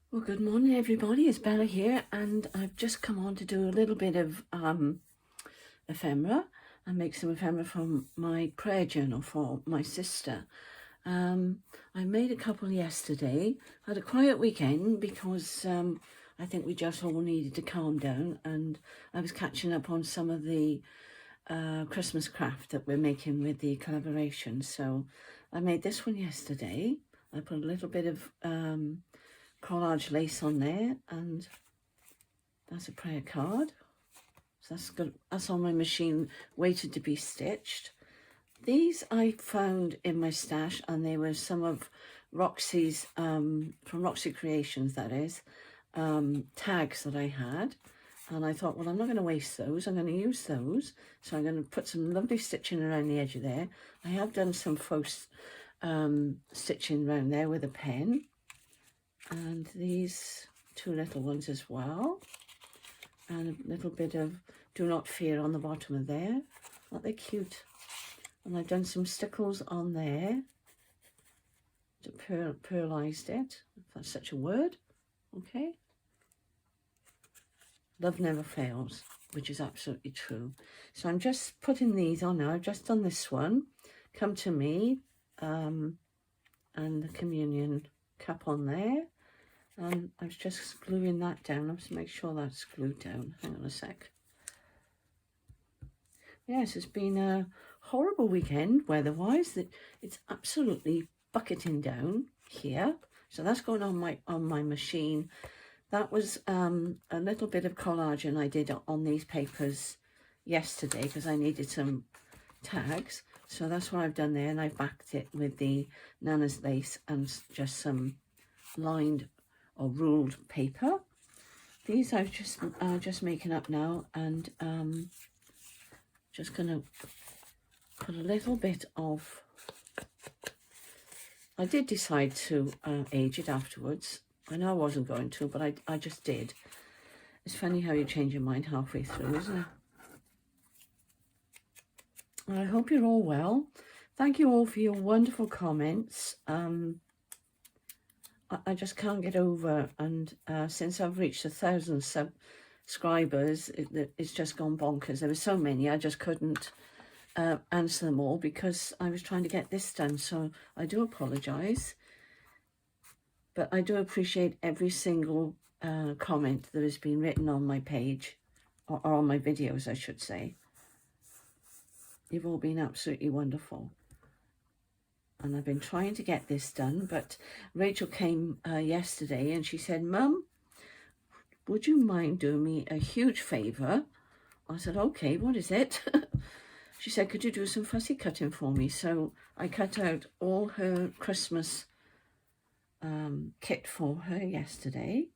Well, good morning, everybody. It's Bella here, and I've just come on to do a little bit of ephemera and make some ephemera from my prayer journal for my sister. I made a couple yesterday. I had a quiet weekend because I think we just all needed to calm down, and I was catching up on some of the Christmas craft that we're making with the collaboration. So I made this one yesterday. I put a little bit of collage lace on there, and that's a prayer card. So that's good. That's on my machine, waited to be stitched. These I found in my stash, and they were some of Roxy's from Roxy Creations, that is, tags that I had. And I thought, well, I'm not going to waste those. I'm going to use those. So I'm going to put some lovely stitching around the edge of there. I have done some faux stitching around there with a pen. And these two little ones as well. And a little bit of Do Not Fear on the bottom of there. Aren't they cute? And I've done some stickles on there to pearlized it, if that's such a word. Okay. Love never fails, which is absolutely true. So I'm just putting these on now. I've just done this one. Come to Me, and the communion cup on there. And I was just gluing that down. Let's make sure that's glued down. Hang on a sec. Yes, it's been a horrible weekend weather-wise. It's absolutely bucketing down here. So that's going on my machine. That was a little bit of collage I did on these papers yesterday because I needed some tags. So that's what I've done there, and I've backed it with the Nana's lace and just some lined or ruled paper. These I'm just making up now, and just gonna put a little bit of. I did decide to age it afterwards. I know I wasn't going to, but I just did. It's funny how you change your mind halfway through, isn't it? I hope you're all well. Thank you all for your wonderful comments. I just can't get over, and since I've reached 1,000 subscribers, it's just gone bonkers. There were so many, I just couldn't answer them all because I was trying to get this done. So I do apologise. But I do appreciate every single comment that has been written on my page, or on my videos, I should say. You've all been absolutely wonderful. And I've been trying to get this done, but Rachel came yesterday and she said, Mum, would you mind doing me a huge favour? I said, okay, what is it? She said, could you do some fussy cutting for me? So I cut out all her Christmas kit for her yesterday,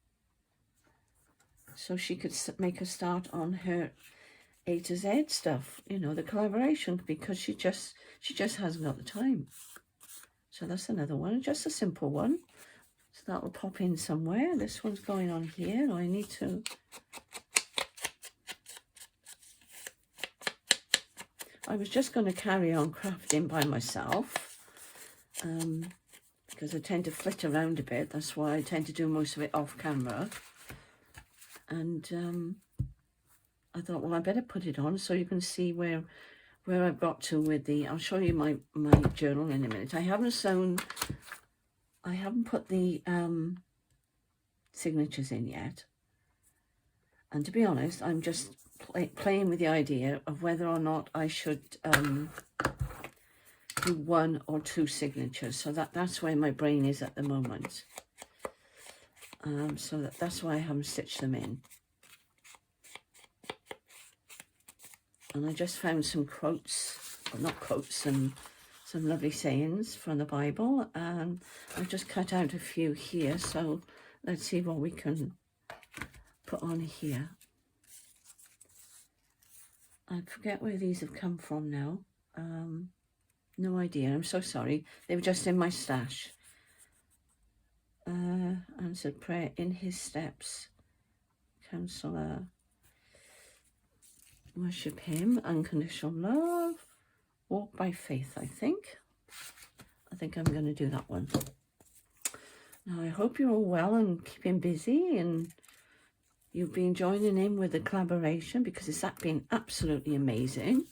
so she could make a start on her A to Z stuff, you know, the collaboration, because she just hasn't got the time. So that's another one, just a simple one. So that will pop in somewhere. This one's going on here. I need to. I was just going to carry on crafting by myself. Because I tend to flit around a bit. That's why I tend to do most of it off camera. And I thought, well, I better put it on so you can see where I've got to with the. I'll show you my journal in a minute. I haven't put the signatures in yet. And to be honest, I'm just playing with the idea of whether or not I should do 1 or 2 signatures. So that's where my brain is at the moment. So that's why I haven't stitched them in. And I just found some quotes, well, not quotes, and some lovely sayings from the Bible. And I've just cut out a few here. So let's see what we can put on here. I forget where these have come from now. No idea. I'm so sorry. They were just in my stash. Answered prayer in his steps. Counselor. Worship him. Unconditional love. Walk by faith, I think. I think I'm going to do that one. Now I hope you're all well and keeping busy, and you've been joining in with the collaboration, because it's been absolutely amazing.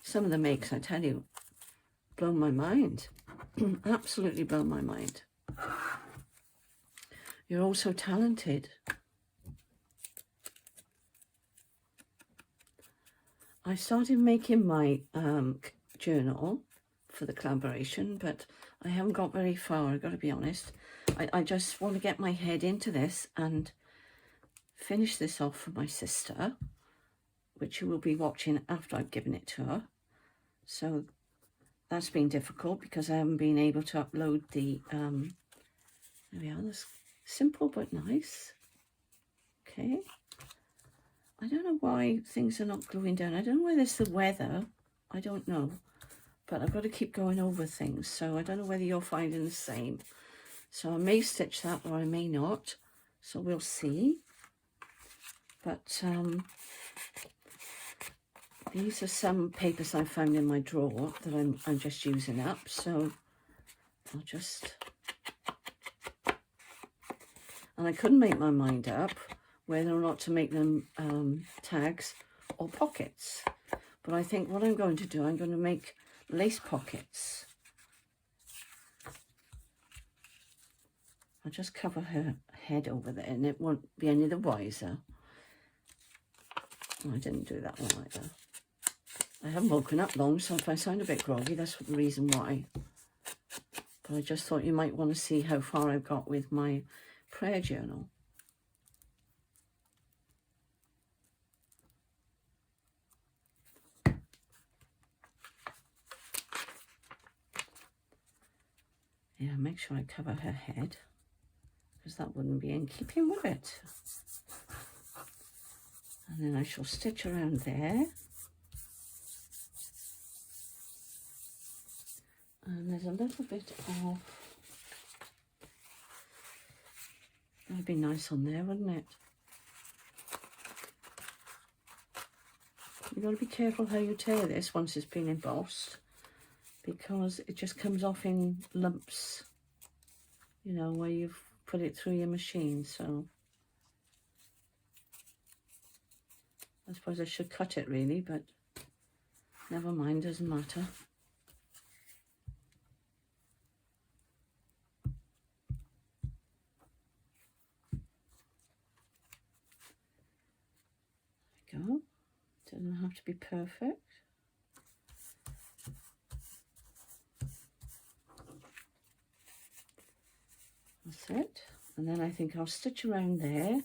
Some of the makes, I tell you, blown my mind. Absolutely blown my mind. You're all so talented. I started making my journal for the collaboration, but I haven't got very far, I've got to be honest. I just want to get my head into this and finish this off for my sister, which you will be watching after I've given it to her. So that's been difficult because I haven't been able to upload the, there we are, that's simple but nice. Okay. I don't know why things are not gluing down. I don't know whether it's the weather. I don't know. But I've got to keep going over things. So I don't know whether you're finding the same. So I may stitch that or I may not. So we'll see. But these are some papers I found in my drawer that I'm just using up. So I'll just... And I couldn't make my mind up whether or not to make them tags or pockets. But I think what I'm going to do, I'm going to make lace pockets. I'll just cover her head over there and it won't be any the wiser. Oh, I didn't do that one either. I haven't woken up long, so if I sound a bit groggy, that's the reason why. But I just thought you might want to see how far I've got with my prayer journal. Yeah, make sure I cover her head, because that wouldn't be in keeping with it. And then I shall stitch around there. And there's a little bit of... That'd be nice on there, wouldn't it? You've got to be careful how you tear this once it's been embossed, because it just comes off in lumps, you know, where you've put it through your machine. So I suppose I should cut it really, but never mind, doesn't matter. There we go. Doesn't have to be perfect. That's it. And then I think I'll stitch around there,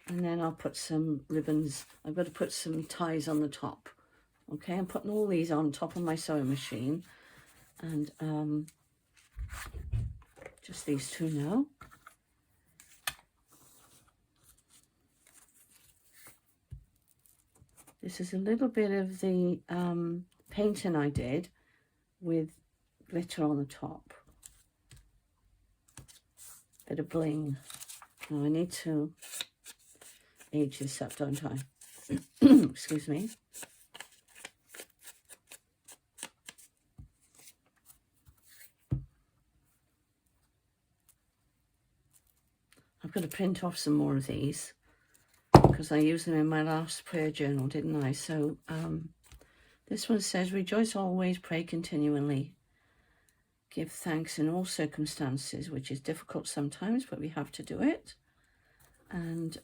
and then I'll put some ribbons. I've got to put some ties on the top. Okay, I'm putting all these on top of my sewing machine, and just these two now. This is a little bit of the painting I did with glitter on the top. Bit of bling. Now I need to age this up, don't I? Excuse me. I've got to print off some more of these, because I used them in my last prayer journal, didn't I? So this one says, rejoice always, pray continually. Give thanks in all circumstances, which is difficult sometimes, but we have to do it. And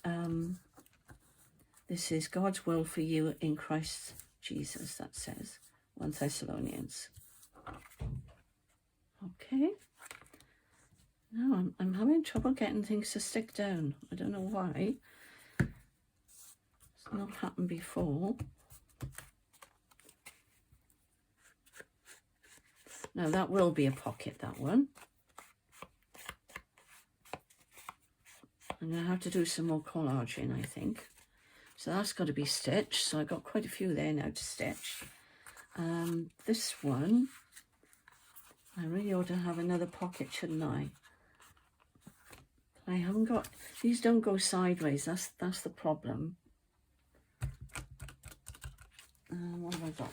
this is God's will for you in Christ Jesus, that says, 1 Thessalonians. Okay. Now I'm having trouble getting things to stick down. I don't know why. It's not happened before. Now that will be a pocket, that one. I'm going to have to do some more collaging, I think. So that's got to be stitched. So I've got quite a few there now to stitch. This one, I really ought to have another pocket, shouldn't I? I haven't got, these don't go sideways. That's the problem. What have I got?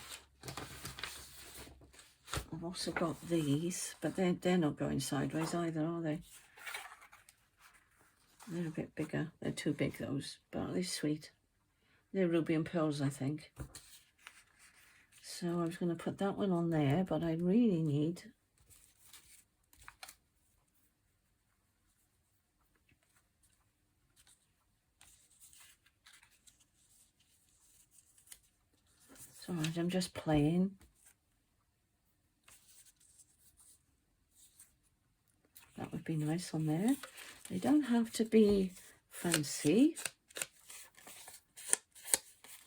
I've also got these, but they're not going sideways either, are they? They're a bit bigger. They're too big, those, but they're sweet. They're ruby and pearls, I think. So I was going to put that one on there, but I really need it's all right, I'm just playing. That would be nice on there. They don't have to be fancy.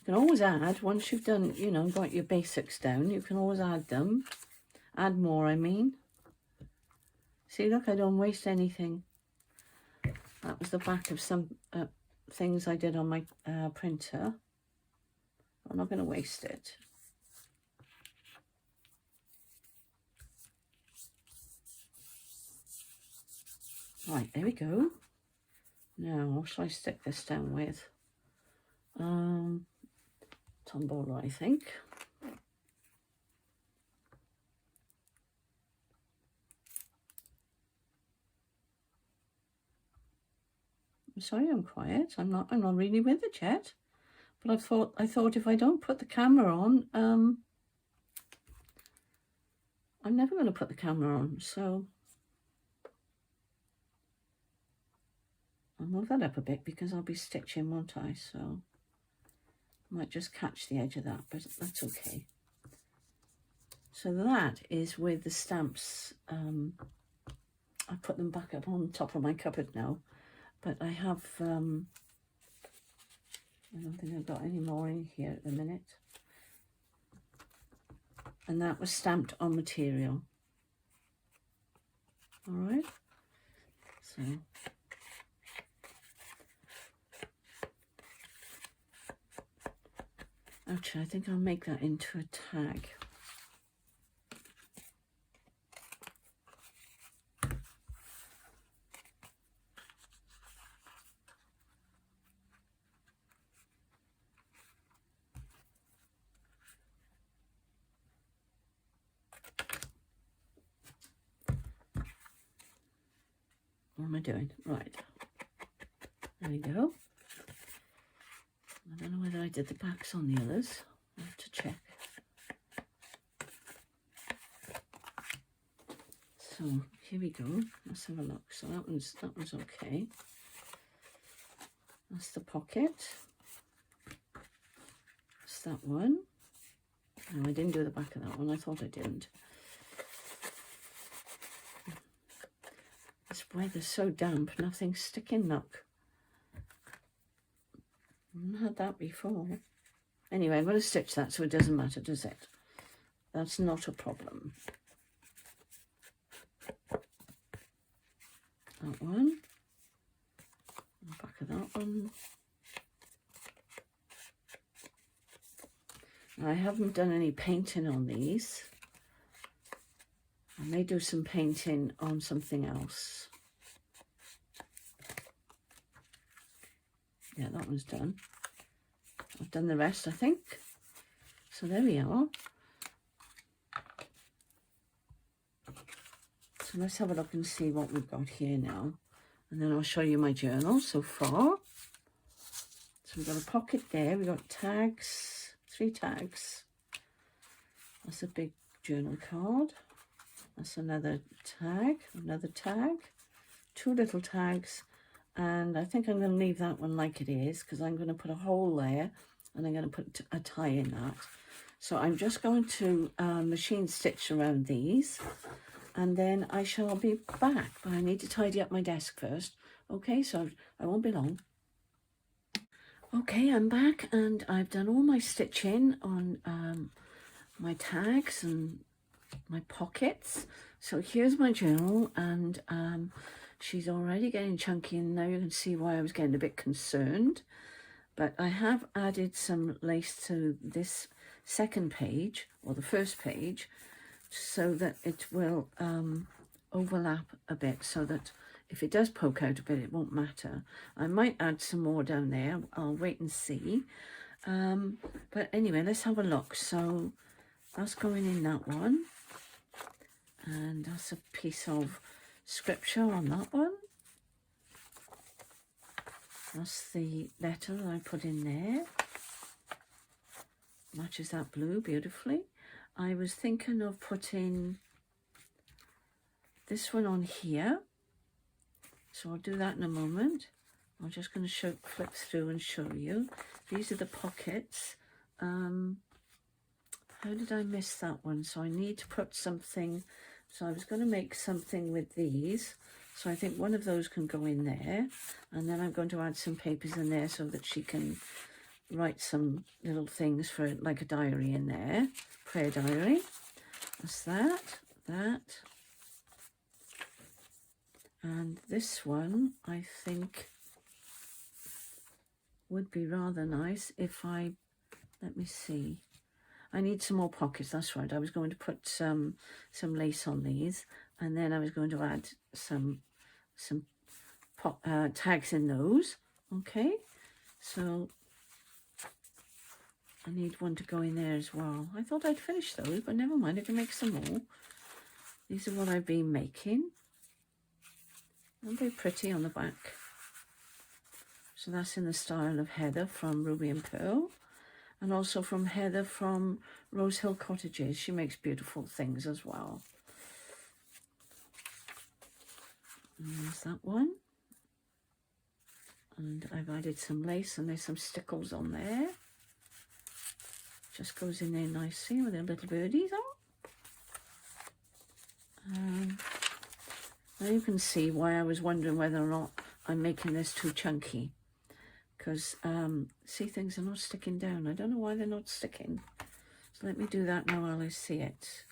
You can always add, once you've done, you know, got your basics down, you can always add them. Add more, I mean. See, look, I don't waste anything. That was the back of some things I did on my printer. I'm not going to waste it. Right, there we go. Now, what shall I stick this down with? Tombola, I think. I'm sorry I'm quiet. I'm not really with it yet. But I thought if I don't put the camera on, I'm never going to put the camera on, so I'll move that up a bit because I'll be stitching, won't I? So I might just catch the edge of that, but that's okay. So that is with the stamps. I put them back up on top of my cupboard now, but I have, I don't think I've got any more in here at the minute. And that was stamped on material. All right. So actually, I think I'll make that into a tag. What am I doing? Right. There we go. I don't know whether I did the backs on the others. I'll have to check. So here we go. Let's have a look. So that one's okay. That's the pocket. That's that one. No, I didn't do the back of that one. I thought I didn't. This weather's so damp, nothing's sticking, look. I haven't had that before. Anyway, I'm going to stitch that so it doesn't matter, does it? That's not a problem. That one. The back of that one. Now, I haven't done any painting on these. I may do some painting on something else. Yeah, that one's done. I've done the rest, I think. So there we are. So let's have a look and see what we've got here now. And then I'll show you my journal so far. So we've got a pocket there. We've got tags, 3 tags. That's a big journal card. That's another tag, 2 little tags. And I think I'm going to leave that one like it is because I'm going to put a hole there and I'm going to put a tie in that. So I'm just going to machine stitch around these and then I shall be back. But I need to tidy up my desk first. Okay, so I won't be long. Okay, I'm back and I've done all my stitching on my tags and my pockets. So here's my journal and she's already getting chunky and now you can see why I was getting a bit concerned. But I have added some lace to this second page or the first page so that it will overlap a bit so that if it does poke out a bit it won't matter. I might add some more down there. I'll wait and see. But anyway, let's have a look. So that's going in that one. And that's a piece of scripture on that one. That's the letter that I put in there. Matches that blue beautifully. I was thinking of putting this one on here. So I'll do that in a moment. I'm just going to flip through and show you. These are the pockets. How did I miss that one? So I need to put something. So I was going to make something with these. So I think one of those can go in there. And then I'm going to add some papers in there so that she can write some little things for like a diary in there. Prayer diary. That's that. And this one, I think, would be rather nice if let me see. I need some more pockets, that's right. I was going to put some lace on these, and then I was going to add some tags in those. Okay, so I need one to go in there as well. I thought I'd finish those, but never mind, I can make some more. These are what I've been making. Aren't they pretty on the back? So that's in the style of Heather from Ruby and Pearl, and also from Heather from Rose Hill Cottages. She makes beautiful things as well. And there's that one. And I've added some lace, and there's some stickles on there. Just goes in there nicely with their little birdies on. Now you can see why I was wondering whether or not I'm making this too chunky. Because, see, things are not sticking down. I don't know why they're not sticking. So let me do that now while I see it.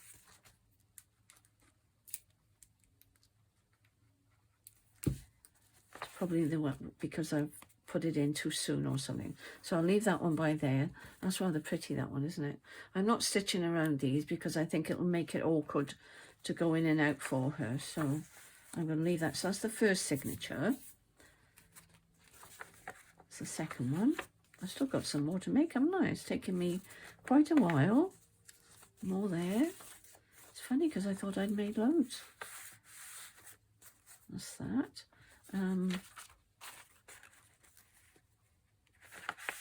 It's probably the one because I've put it in too soon or something. So I'll leave that one by there. That's rather pretty, that one, isn't it? I'm not stitching around these because I think it'll make it awkward to go in and out for her. So I'm going to leave that. So that's the first signature. It's the second one. I've still got some more to make, haven't I? It's taken me quite a while. More there. It's funny because I thought I'd made loads. That's that.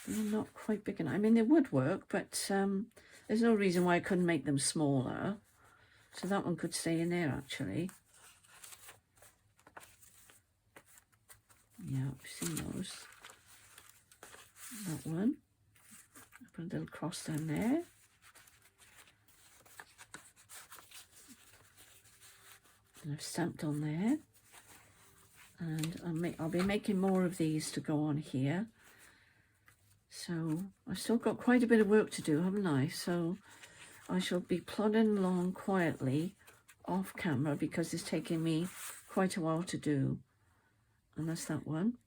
They're not quite big enough. I mean, they would work, but there's no reason why I couldn't make them smaller. So that one could stay in there, actually. Yeah, I've seen those. That one. I put a little cross down there. And I've stamped on there. And I'll be making more of these to go on here. So I've still got quite a bit of work to do, haven't I? So I shall be plodding along quietly off camera because it's taking me quite a while to do. And that's that one.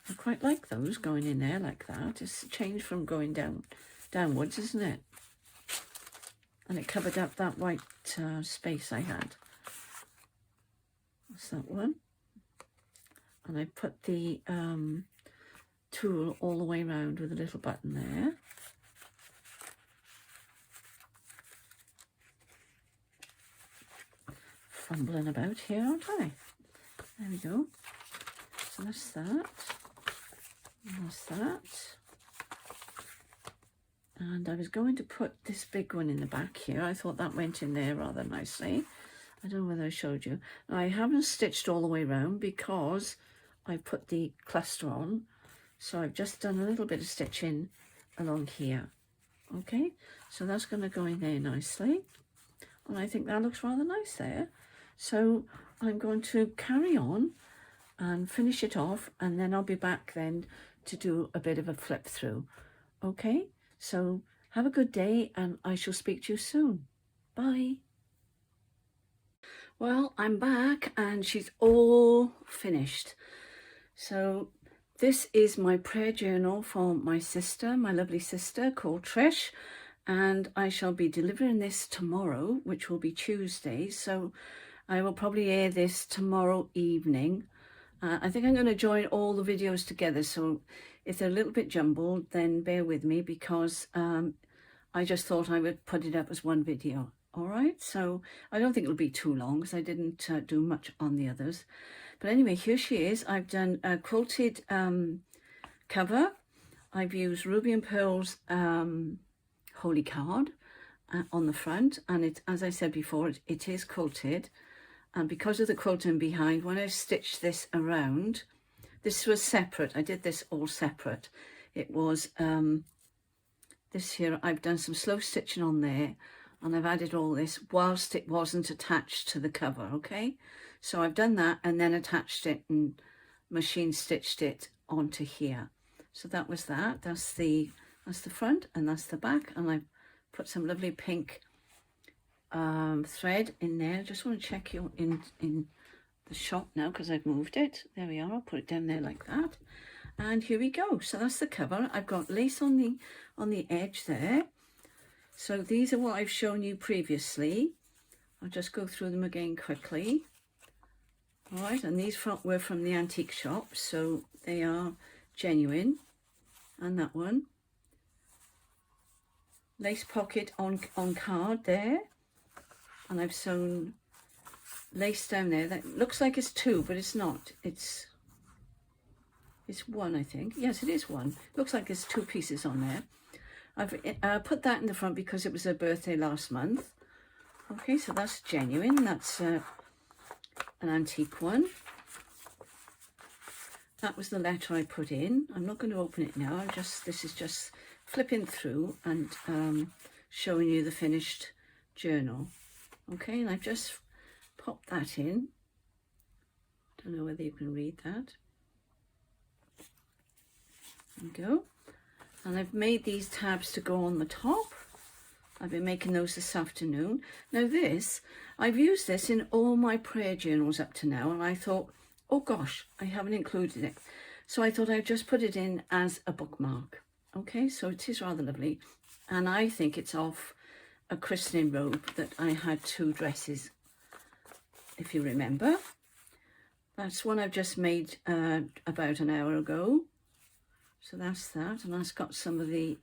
I quite like those going in there like that. It's a change from going downwards, isn't it? And it covered up that white space I had. That's that one. And I put the tool all the way around with a little button there. Fumbling about here, aren't I? There we go. So that's that. And that's that. And I was going to put this big one in the back here. I thought that went in there rather nicely. I don't know whether I showed you. Now, I haven't stitched all the way around because I put the cluster on. So I've just done a little bit of stitching along here. Okay, so that's going to go in there nicely. And I think that looks rather nice there. So I'm going to carry on and finish it off, and then I'll be back then to do a bit of a flip through. Okay, so have a good day, and I shall speak to you soon. Bye. Well, I'm back and she's all finished. So this is my prayer journal for my sister, my lovely sister called Trish, and I shall be delivering this tomorrow, which will be Tuesday. So I will probably air this tomorrow evening. I think I'm going to join all the videos together, so if they're a little bit jumbled, then bear with me, because I just thought I would put it up as one video. All right, so I don't think it'll be too long because I didn't do much on the others. But anyway, here she is. I've done a quilted cover. I've used Ruby and Pearl's Holy Card on the front, and it, as I said before, it is quilted. And because of the quilting behind, when I stitched this around, this was separate. I did this all separate. It was this here. I've done some slow stitching on there, and I've added all this whilst it wasn't attached to the cover. Okay, so I've done that and then attached it and machine stitched it onto here. So that was that. That's the front and that's the back, and I've put some lovely pink thread in there. I just want to check you in the shot now because I've moved it. There we are. I'll put it down there like that, and here we go. So that's the cover. I've got lace on the edge there. So these are what I've shown you previously. I'll just go through them again quickly. All right, and these were from the antique shop, so they are genuine. And that one, lace pocket on card there, and I've sewn lace down there that looks like it's two, but it's not. It's one, I think. Yes, it is one. Looks like there's two pieces on there. I've put that in the front because it was her birthday last month. Okay, so that's genuine. That's an antique one. That was the letter I put in. I'm not going to open it now. This is just flipping through and showing you the finished journal. Okay, and I've just popped that in. Don't know whether you can read that. There we go. And I've made these tabs to go on the top. I've been making those this afternoon. Now this, I've used this in all my prayer journals up to now, and I thought, oh gosh, I haven't included it. So I thought I'd just put it in as a bookmark. Okay, so it is rather lovely. And I think it's off a christening robe that I had two dresses, if you remember. That's one I've just made about an hour ago. So that's that, and that's got some of the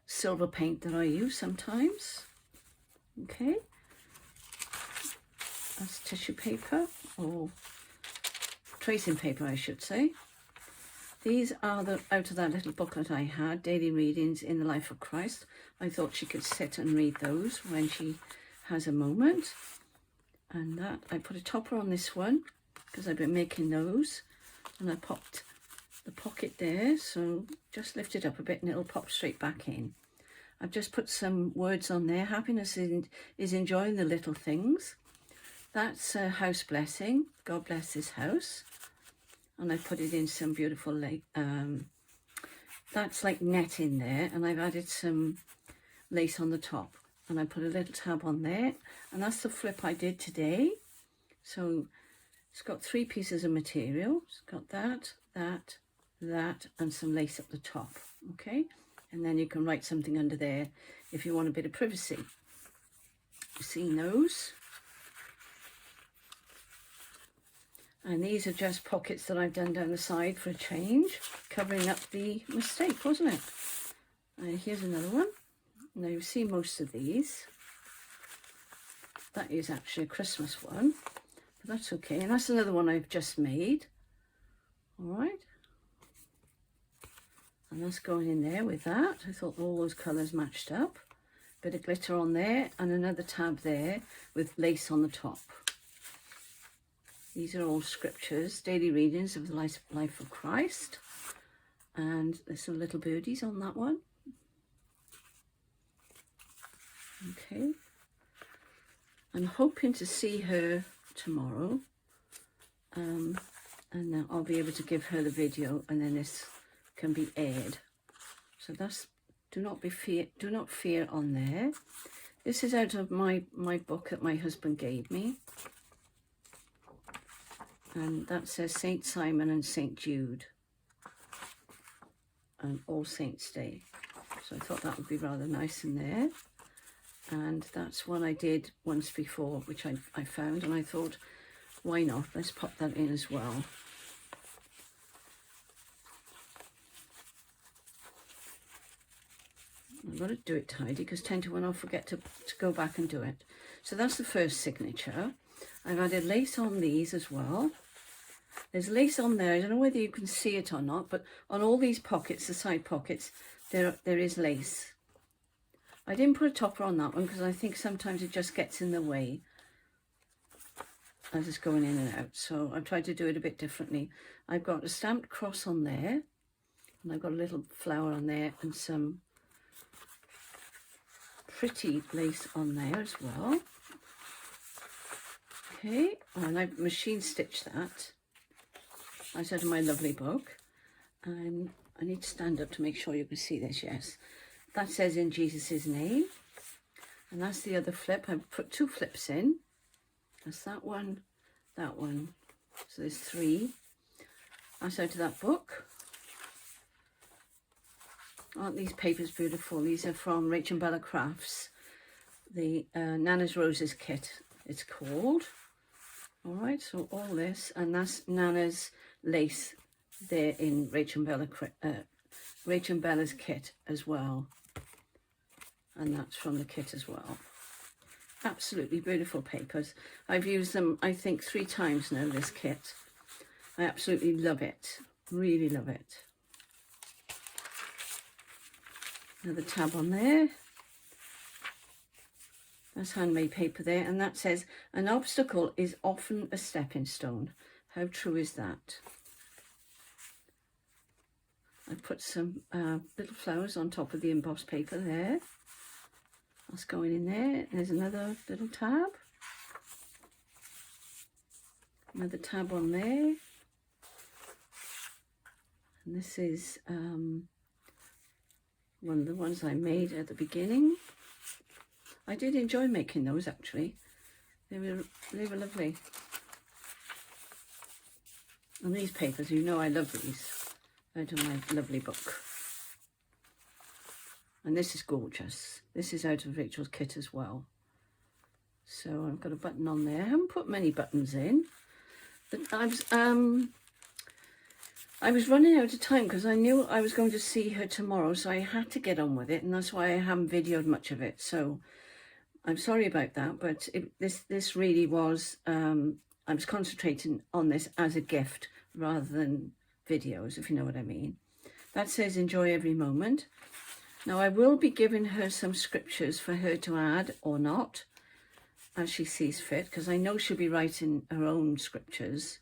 silver paint that I use sometimes. Okay, that's tissue paper, or tracing paper I should say. These are out of that little booklet I had, Daily Readings in the Life of Christ. I thought she could sit and read those when she has a moment. And that, I put a topper on this one because I've been making those, and I popped the pocket there, so just lift it up a bit and it'll pop straight back in. I've just put some words on there. Happiness is enjoying the little things. That's a house blessing. God bless this house. And I put it in some beautiful, that's like net in there, and I've added some lace on the top, and I put a little tab on there, and that's the flip I did today. So it's got 3 pieces of material. It's got that, and some lace at the top. Okay, and then you can write something under there if you want a bit of privacy. You've seen those. And these are just pockets that I've done down the side for a change, covering up the mistake, wasn't it? Here's another one. Now you've seen most of these. That is actually a Christmas one, but that's okay. And that's another one I've just made. All right. And that's going in there with that. I thought all those colours matched up. Bit of glitter on there and another tab there with lace on the top. These are all scriptures, daily readings of the life of Christ. And there's some little birdies on that one. Okay. I'm hoping to see her tomorrow. And then I'll be able to give her the video, and then this can be aired. So that's, do not fear on there. This is out of my book that my husband gave me. And that says Saint Simon and Saint Jude and All Saints Day. So I thought that would be rather nice in there. And that's one I did once before, which I found, and I thought, why not? Let's pop that in as well. I got to do it tidy because 10 to 1 I'll forget to go back and do it. So that's the first signature. I've added lace on these as well. There's lace on there. I don't know whether you can see it or not, but on all these pockets, the side pockets, there is lace. I didn't put a topper on that one because I think sometimes it just gets in the way as it's going in and out. So I've tried to do it a bit differently. I've got a stamped cross on there, and I've got a little flower on there and some pretty lace on there as well. Okay, and I've machine stitched that. I said in my lovely book, and I need to stand up to make sure you can see this. Yes, that says in Jesus' name, and that's the other flip. I've put 2 flips in. That's that one, so there's 3. That's out of that book. Aren't these papers beautiful? These are from RachandBellaCrafts, the Nana's Roses kit, it's called. All right, so all this, and that's Nana's lace there in RachandBella's kit as well. And that's from the kit as well. Absolutely beautiful papers. I've used them, I think, 3 times now, this kit. I absolutely love it, really love it. Another tab on there. That's handmade paper there, and that says, an obstacle is often a stepping stone. How true is that? I've put some little flowers on top of the embossed paper there. That's going in there. There's another little tab. Another tab on there. And this is one of the ones I made at the beginning. I did enjoy making those actually. They were lovely. And these papers, you know I love these. Out of my lovely book. And this is gorgeous. This is out of Rachel's kit as well. So I've got a button on there. I haven't put many buttons in. But I was running out of time because I knew I was going to see her tomorrow, so I had to get on with it, and that's why I haven't videoed much of it. So I'm sorry about that, but this really was, I was concentrating on this as a gift rather than videos, if you know what I mean. That says enjoy every moment. Now I will be giving her some scriptures for her to add or not, as she sees fit, because I know she'll be writing her own scriptures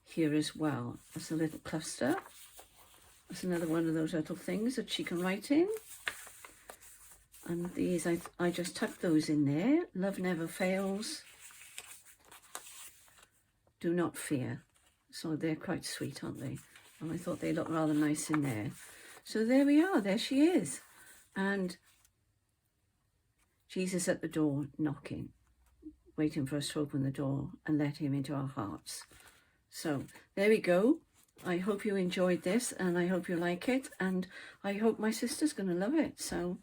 here as well. That's a little cluster. That's another one of those little things that she can write in. And these, I just tucked those in there. Love never fails. Do not fear. So they're quite sweet, aren't they? And I thought they looked rather nice in there. So there we are. There she is. And Jesus at the door knocking, waiting for us to open the door and let him into our hearts. So there we go. I hope you enjoyed this, and I hope you like it, and I hope my sister's going to love it. So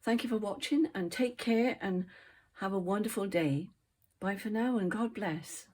thank you for watching, and take care and have a wonderful day. Bye for now, and God bless.